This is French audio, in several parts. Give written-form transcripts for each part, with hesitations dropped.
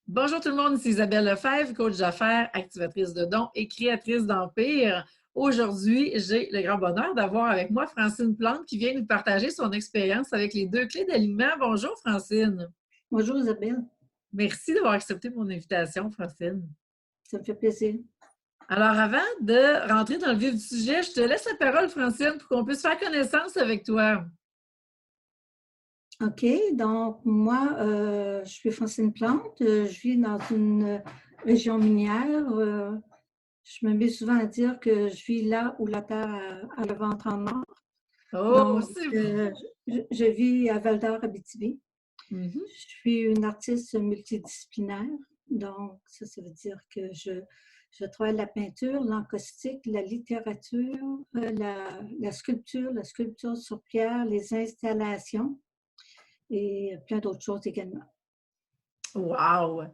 Bonjour tout le monde, ici Isabelle Lefebvre, coach d'affaires, activatrice de dons et créatrice d'empire. Aujourd'hui, j'ai le grand bonheur d'avoir avec moi Francine Plante qui vient nous partager son expérience avec les 2 clés d'alignement. Bonjour Francine. Bonjour Isabelle, Merci d'avoir accepté mon invitation, Francine. ça me fait plaisir. Alors, avant de rentrer dans le vif du sujet, je te laisse la parole, Francine, pour qu'on puisse faire connaissance avec toi. OK, donc moi, je suis Francine Plante, je vis dans une région minière. Je me mets souvent à dire que je vis là où la terre a le ventre en or. Oh, Donc, c'est bon! je vis à Val-d'Or, Abitibi. Mhm. Je suis une artiste multidisciplinaire. Donc, ça veut dire que je travaille la peinture, l'encaustique, la littérature, la sculpture sur pierre, les installations et plein d'autres choses également. Wow!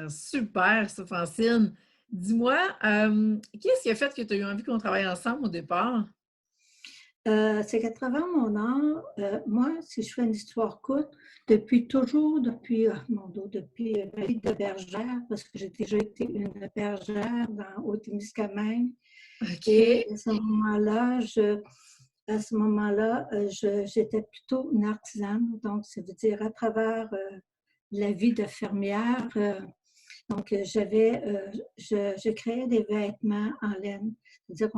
Super, ça, Francine. Dis-moi, qu'est-ce qui a fait que tu as eu envie qu'on travaille ensemble au départ? C'est qu'à travers mon art, moi, si je fais une histoire courte, depuis ma vie de bergère, parce que j'ai déjà été une bergère dans Haute-Témiscamingue, et OK. à ce moment-là, j'étais plutôt une artisane, donc ça veut dire à travers la vie de fermière. Donc, je créais des vêtements en laine. C'est-à-dire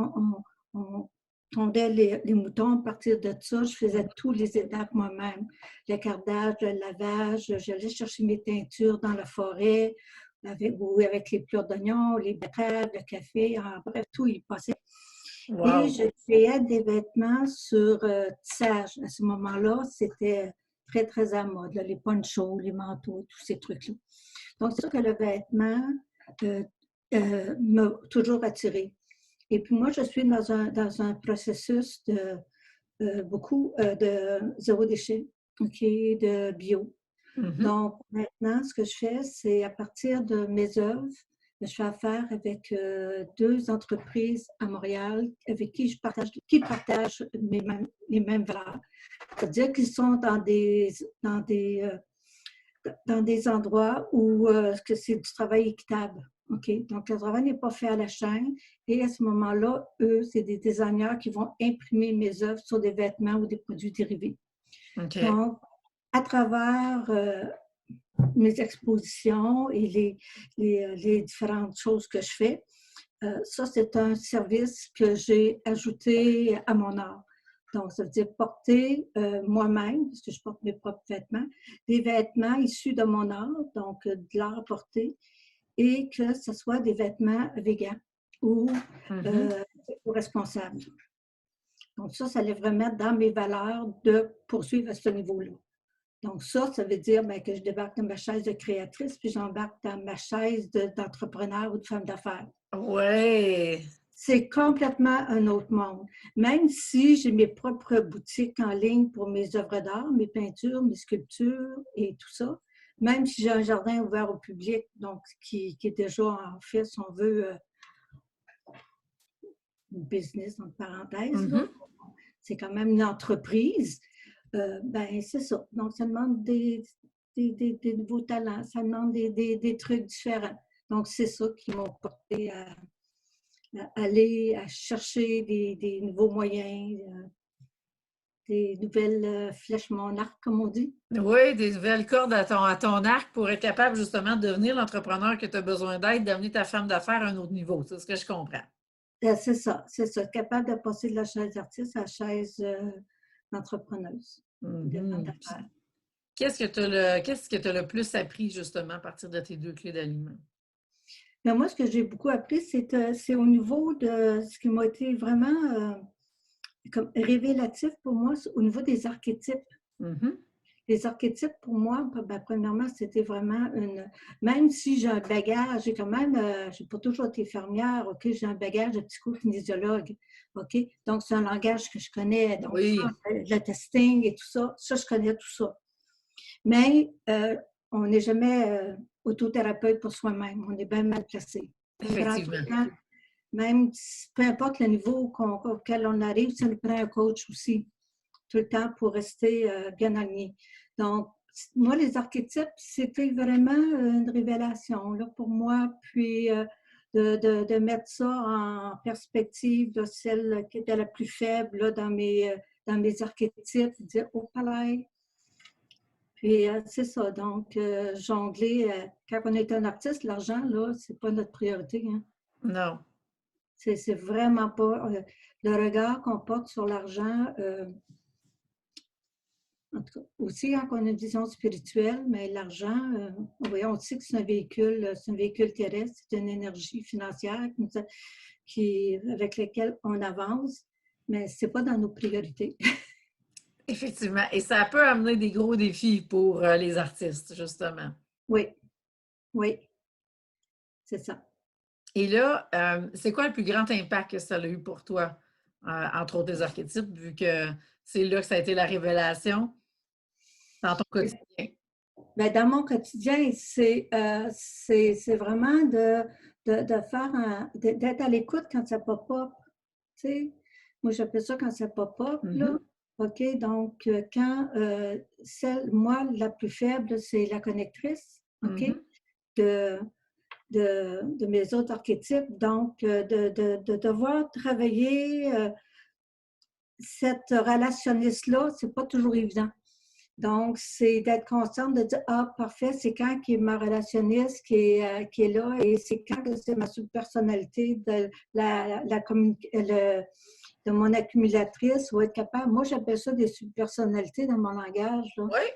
on tondait les moutons. À partir de ça, je faisais tous les étapes moi-même. Le cardage, le lavage, j'allais chercher mes teintures dans la forêt avec les pleurs d'oignons, les betteraves, le café, bref, tout y passait. Et Wow! je créais des vêtements sur tissage. À ce moment-là, c'était très, très à mode, là, les ponchos, les manteaux, tous ces trucs-là. Donc, c'est sûr que le vêtement euh, m'a toujours attirée. Et puis moi, je suis dans un processus de beaucoup de zéro déchet, OK, de bio. Mhm. Donc, maintenant, ce que je fais, c'est à partir de mes œuvres, je fais affaire avec deux entreprises à Montréal avec qui partagent les mêmes valeurs. C'est-à-dire qu'ils sont dans des endroits où que c'est du travail équitable. OK? Donc, le travail n'est pas fait à la chaîne. Et à ce moment-là, eux, c'est des designers qui vont imprimer mes œuvres sur des vêtements ou des produits dérivés. OK. Donc, à travers mes expositions et les différentes choses que je fais, ça, c'est un service que j'ai ajouté à mon art. Donc, ça veut dire porter moi-même, parce que je porte mes propres vêtements, des vêtements issus de mon art, donc de l'art porté, et que ce soit des vêtements végans ou, Mhm. euh, ou responsables. Donc, ça lève vraiment dans mes valeurs de poursuivre à ce niveau-là. Donc, ça veut dire bien, que je débarque dans ma chaise de créatrice, puis j'embarque dans ma chaise d'entrepreneur ou de femme d'affaires. Ouais! C'est complètement un autre monde. Même si j'ai mes propres boutiques en ligne pour mes œuvres d'art, mes peintures, mes sculptures et tout ça, même si j'ai un jardin ouvert au public, donc qui est déjà en fait, si on veut, une business, entre parenthèses, là. Mhm. C'est quand même une entreprise. Ben, c'est ça. Donc, ça demande des nouveaux talents, ça demande des trucs différents. Donc, c'est ça qui m'a porté à aller à chercher des nouveaux moyens, des nouvelles flèches mon arc, comme on dit. Oui, des nouvelles cordes à ton arc pour être capable justement de devenir l'entrepreneur que tu as besoin d'être, d'amener ta femme d'affaires à un autre niveau. C'est ce que je comprends. C'est ça. Capable de passer de la chaise d'artiste à la chaise d'entrepreneuse, de femme Mhm. d'affaires. Qu'est-ce que tu as le plus appris justement à partir de tes 2 clés d'alignement? Mais moi, ce que j'ai beaucoup appris, c'est au niveau de ce qui m'a été vraiment comme révélatif pour moi, au niveau des archétypes. Mhm. Les archétypes, pour moi, ben, premièrement, c'était vraiment une. Même si j'ai un bagage, j'ai quand même. J'ai pas toujours été fermière, OK? J'ai un bagage de psychokinésiologue, OK? Donc, c'est un langage que je connais. Donc, ça, Oui, le testing et tout ça, je connais tout ça. Mais on n'est jamais autothérapeute pour soi-même. On est bien mal placé. Ça nous prend tout effectivement. le temps, même peu importe le niveau auquel on arrive, ça nous prend un coach aussi, tout le temps pour rester bien aligné. Donc, moi, les archétypes, c'était vraiment une révélation là, pour moi. Puis, de mettre ça en perspective de celle qui était la plus faible là, dans mes archétypes, dire, oh, palais. Puis, c'est ça. Donc, jongler, quand on est un artiste, l'argent, là, c'est pas notre priorité. Hein. Non. C'est vraiment pas le regard qu'on porte sur l'argent. En tout cas, aussi, quand on a une vision spirituelle, mais l'argent, oui, on sait que c'est un véhicule terrestre, c'est une énergie financière avec laquelle on avance, mais ce n'est pas dans nos priorités. Effectivement. Et ça peut amener des gros défis pour les artistes, justement. Oui, oui, c'est ça. Et là, c'est quoi le plus grand impact que ça a eu pour toi, entre autres des archétypes, vu que c'est là que ça a été la révélation dans ton quotidien? Bien, dans mon quotidien, c'est vraiment de faire d'être à l'écoute quand ça pop-up. Tu sais, moi, j'appelle ça quand ça pop-up, là. OK, donc quand moi, la plus faible, c'est la connectrice, OK, de mes autres archétypes. Donc, de devoir travailler cette relationniste-là, c'est pas toujours évident. Donc, c'est d'être consciente de dire, ah, parfait, c'est quand qui est ma relationniste qui est là et c'est quand que c'est ma subpersonnalité de mon accumulatrice ou être capable. Moi, j'appelle ça des subpersonnalités dans mon langage. Là. Oui.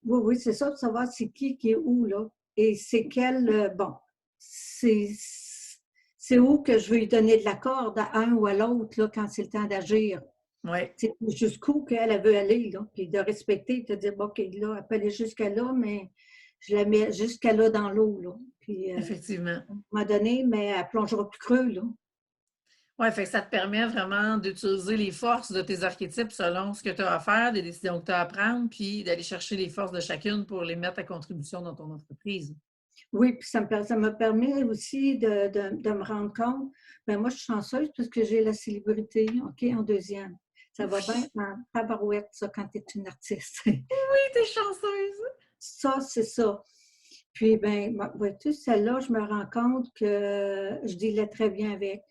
Oui, oui, c'est ça, pour savoir c'est qui est où, là. Et c'est quel, bon, c'est où que je veux lui donner de la corde à un ou à l'autre, là, quand c'est le temps d'agir. Oui. C'est jusqu'où qu'elle veut aller, là, puis de respecter, de dire, bon, OK, là, elle peut aller jusqu'à là, mais je la mets jusqu'à là dans l'eau, là. Puis, Effectivement. à un moment donné, mais elle plongera plus creux, là. Oui, fait que ça te permet vraiment d'utiliser les forces de tes archétypes selon ce que tu as à faire, les décisions que tu as à prendre, puis d'aller chercher les forces de chacune pour les mettre à contribution dans ton entreprise. Oui, puis ça me permet aussi de me rendre compte, bien, moi, je suis chanceuse parce que j'ai la célébrité, OK, en deuxième. Ça va bien en tabarouette, ça, quand tu es une artiste. Oui, t'es chanceuse! Ça, c'est ça. Puis, bien, vois-tu, celle-là, je me rends compte que je dealais très bien avec,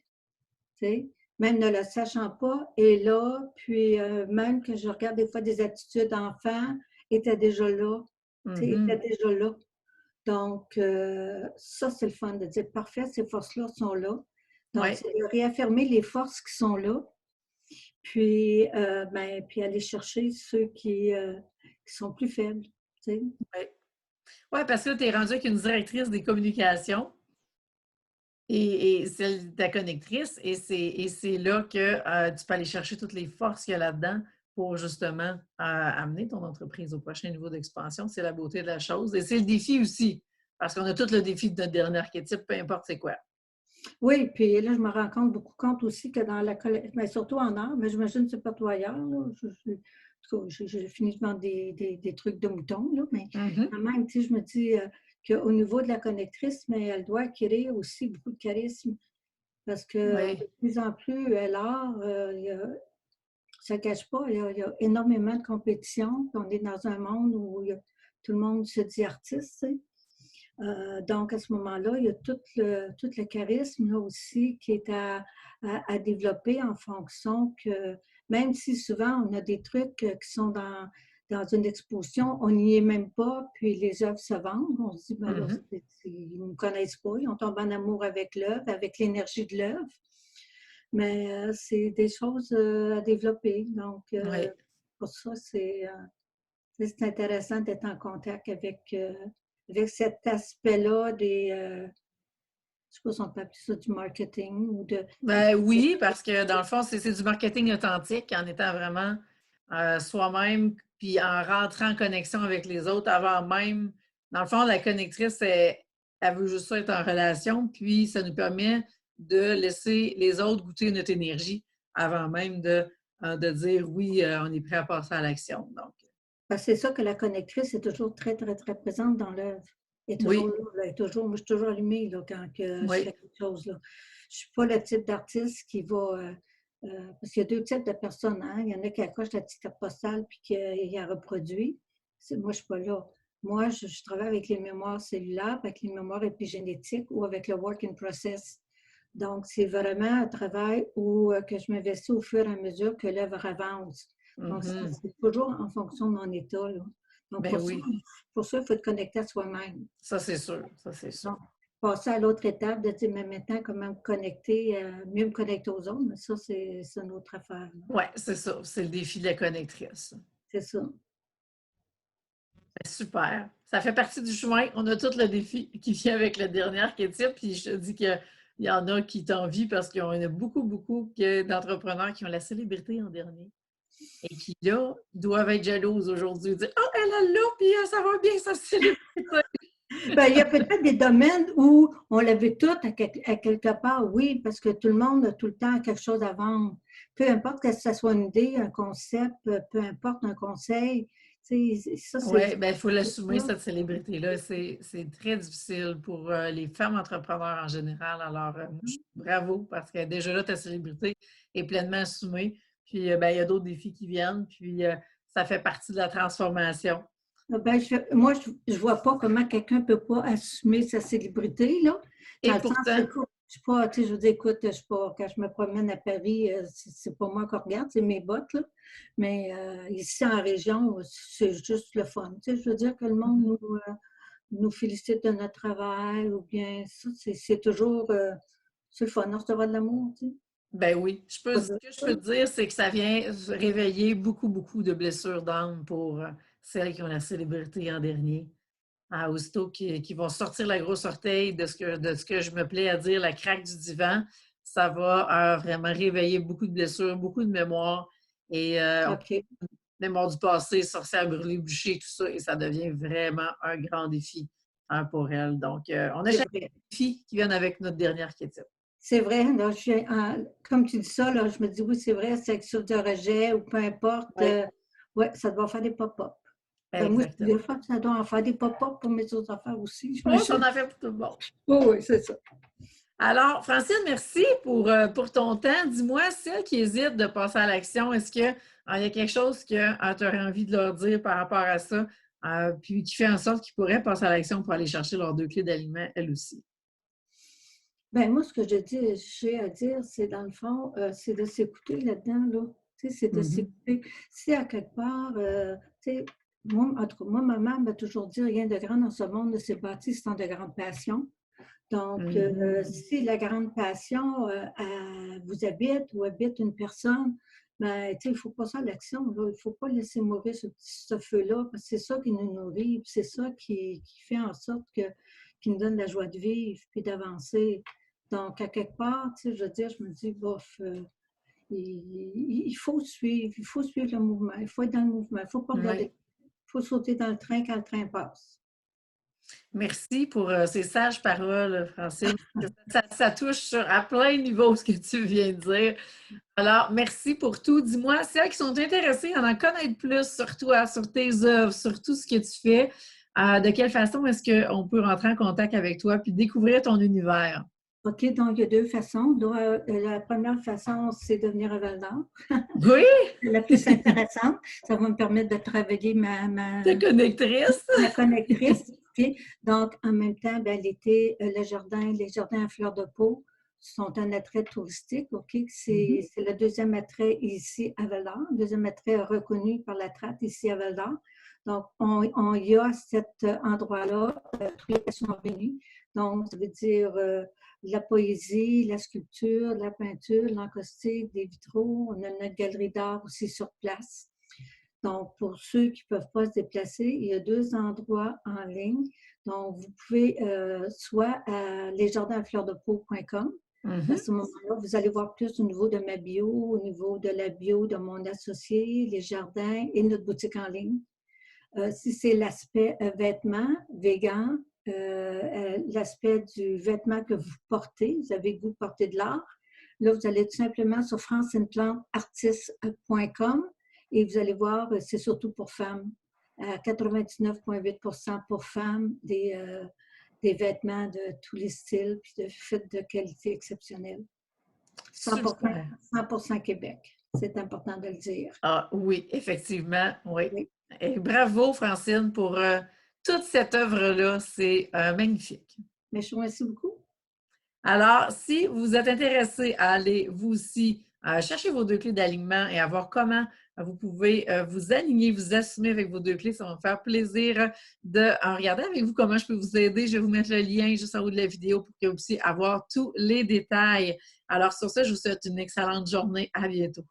tu sais, même ne le sachant pas. Et là, puis même que je regarde des fois des attitudes d'enfants, était déjà là, tu sais, était déjà là. Donc, ça, c'est le fun de dire, parfait, ces forces-là sont là. Donc, c'est de réaffirmer les forces qui sont là, puis, puis aller chercher ceux qui sont plus faibles, tu sais. Oui. Ouais, parce que tu es rendue avec une directrice des communications et celle de ta connectrice, et c'est là que tu peux aller chercher toutes les forces qu'il y a là-dedans pour justement amener ton entreprise au prochain niveau d'expansion. C'est la beauté de la chose. Et c'est le défi aussi, parce qu'on a tout le défi de notre dernier archétype, peu importe c'est quoi. Oui, puis là, je me rends beaucoup compte aussi que dans la collecte, mais surtout en art, mais j'imagine que c'est pas toi ailleurs, là. En tout cas, j'ai fini de vendre des trucs de moutons, là, mais quand même, tu sais, je me dis qu'au niveau de la connectrice, mais elle doit acquérir aussi beaucoup de charisme parce que de plus en plus, l'art, ça ne cache pas, il y a énormément de compétition. On est dans un monde où tout le monde se dit artiste, tu sais. Donc, à ce moment-là, il y a tout le charisme là, aussi qui est à développer en fonction que, même si souvent on a des trucs qui sont dans une exposition, on n'y est même pas, puis les œuvres se vendent. On se dit, ben là, ils ne nous connaissent pas, ils ont tombé en amour avec l'œuvre, avec l'énergie de l'œuvre. Mais c'est des choses à développer. Donc, pour ça, c'est intéressant d'être en contact avec cet aspect-là des, je sais pas si on peut appeler ça du marketing ou de... Ben oui, parce que dans le fond, c'est du marketing authentique en étant vraiment soi-même, puis en rentrant en connexion avec les autres avant même. Dans le fond, la connectrice, elle veut juste ça être en relation, puis ça nous permet de laisser les autres goûter notre énergie avant même de dire oui, on est prêt à passer à l'action. Donc, c'est ça que la connectrice est toujours très, très, très présente dans l'œuvre. Elle est toujours là, moi, je suis toujours allumée là, quand je fais quelque chose. Là. Je ne suis pas le type d'artiste qui va... parce qu'il y a deux types de personnes. Hein? Il y en a qui accrochent la petite carte postale puis qui la reproduit. Moi, je ne suis pas là. moi, je travaille avec les mémoires cellulaires, avec les mémoires épigénétiques ou avec le work in process. Donc, c'est vraiment un travail où que je m'investis au fur et à mesure que l'œuvre avance. Donc, Mhm. c'est toujours en fonction de mon état, là. Donc, Ben oui, pour ça, il faut être connecté à soi-même. ça c'est sûr, ça c'est sûr. Donc, passer à l'autre étape de dire, mais maintenant, comment me connecter, mieux me connecter aux autres, mais ça, c'est une autre affaire, là. Oui, c'est ça, c'est le défi de la connectrice. C'est ça. Ben, super. Ça fait partie du chemin. On a tout le défi qui vient avec la dernière question. Puis je te dis qu'il y en a qui t'envient parce qu'il y en a beaucoup, beaucoup d'entrepreneurs qui ont la célébrité en dernier et qui, là, doivent être jalouses aujourd'hui. Dire oh, elle a là, puis ça va bien, sa célébrité. Ben, il y a peut-être des domaines où on l'avait tout à quelque part, oui, parce que tout le monde a tout le temps quelque chose à vendre. Peu importe que ce soit une idée, un concept, peu importe un conseil. Ça, Oui, c'est bien, il faut l'assumer, ça. cette célébrité-là. C'est très difficile pour les femmes entrepreneurs en général. Alors, bravo, parce que déjà là, ta célébrité est pleinement assumée. Puis, ben, il y a d'autres défis qui viennent. Puis, ça fait partie de la transformation. Ben, moi, je ne vois pas comment quelqu'un ne peut pas assumer sa célébrité, là. Dans Et le sens, pourtant, écoute, je suis pas, tu sais, je veux dire, écoute, je suis pas, quand je me promène à Paris, c'est pas moi qui regarde, c'est mes bottes, là. Mais ici, en région, c'est juste le fun. Tu sais, je veux dire que le monde nous félicite de notre travail, ou bien ça, c'est toujours, c'est le fun, on se de l'amour, tu sais. ben oui, Pas ce de que je ça. peux te dire, c'est que ça vient réveiller beaucoup, beaucoup de blessures d'âme pour celles qui ont la célébrité en dernier. Aussitôt qui vont sortir la grosse orteil de ce que je me plais à dire, la craque du divan, ça va vraiment réveiller beaucoup de blessures, beaucoup de mémoires et OK. mémoire du passé, sorcière brûlée, bûcher, tout ça, et ça devient vraiment un grand défi pour elle. Donc, on a C'est chaque vrai. défi qui viennent avec notre dernière question. C'est vrai, là, comme tu dis ça, là, je me dis oui, c'est vrai, section de rejet ou peu importe, Oui, ouais, ça doit faire des pop-up. Moi, des exactement. fois, ça doit en faire des pop-up pour mes autres affaires aussi, Oh, ça j'imagine. en a fait pour tout le monde. Oui, oui, c'est ça. Alors, Francine, merci pour ton temps. Dis-moi, celles qui hésitent de passer à l'action, est-ce qu'il y a quelque chose que tu aurais envie de leur dire par rapport à ça, puis qui fait en sorte qu'ils pourraient passer à l'action pour aller chercher leurs 2 clés d'aliments, elles aussi? Ben moi, ce que j'ai à dire, c'est dans le fond, c'est de s'écouter là-dedans, là. Tu sais, c'est de Mhm. s'écouter. Si à quelque part, tu sais, moi, en tout cas, moi, ma mère m'a toujours dit, rien de grand dans ce monde ne s'est bâti sans de grandes passions. Donc, Mhm. si la grande passion vous habite ou habite une personne, ben, il ne faut pas ça à l'action. Il ne faut pas laisser mourir ce feu-là, parce que c'est ça qui nous nourrit, c'est ça qui fait en sorte qui nous donne la joie de vivre, puis d'avancer. Donc, à quelque part, je veux dire, je me dis, bof, il il faut suivre le mouvement, il faut être dans le mouvement, il ne faut pas regarder, Oui. il faut sauter dans le train quand le train passe. Merci pour ces sages paroles, Francine. Ça touche à plein de niveaux ce que tu viens de dire. Alors, merci pour tout. Dis-moi, celles qui sont intéressées à en connaître plus sur toi, sur tes œuvres, sur tout ce que tu fais, de quelle façon est-ce qu'on peut rentrer en contact avec toi puis découvrir ton univers? OK, donc il y a deux façons. La première façon, c'est de venir à Val-d'Or. Oui, La plus intéressante, ça va me permettre de travailler ta connectrice. ma connectrice. OK? Donc, en même temps, ben, l'été, les jardins à fleurs de peau sont un attrait touristique. OK? Mhm. C'est le deuxième attrait ici à Val-d'Or, le deuxième attrait reconnu par la traite ici à Val-d'Or. Donc, on y a cet endroit-là, tous les sont réunis. Donc, ça veut dire la poésie, la sculpture, la peinture, l'encaustique, des vitraux. On a notre galerie d'art aussi sur place. Donc, pour ceux qui ne peuvent pas se déplacer, il y a deux endroits en ligne. Donc, vous pouvez soit à lesjardinslfleurdepeau.com. À Mhm. ce moment-là, vous allez voir plus au niveau de ma bio, au niveau de la bio de mon associé, les jardins et notre boutique en ligne. Si c'est l'aspect vêtements, vegan, l'aspect du vêtement que vous portez, vous avez le goût de porter de l'art, là, vous allez tout simplement sur franceineplanteartiste.com et vous allez voir, c'est surtout pour femmes. À 99,8% pour femmes, des vêtements de tous les styles, puis de faits de qualité exceptionnelle. 100%, Super. 100% Québec. C'est important de le dire. Ah oui, effectivement, oui. Oui. Et bravo, Francine, pour toute cette œuvre-là. C'est magnifique. Mais je vous remercie beaucoup. Alors, si vous êtes intéressé à aller, vous aussi, chercher vos 2 clés d'alignement et à voir comment vous pouvez vous aligner, vous assumer avec vos 2 clés, ça va me faire plaisir de regarder avec vous comment je peux vous aider. Je vais vous mettre le lien juste en haut de la vidéo pour que vous puissiez avoir tous les détails. Alors, sur ce, je vous souhaite une excellente journée. À bientôt.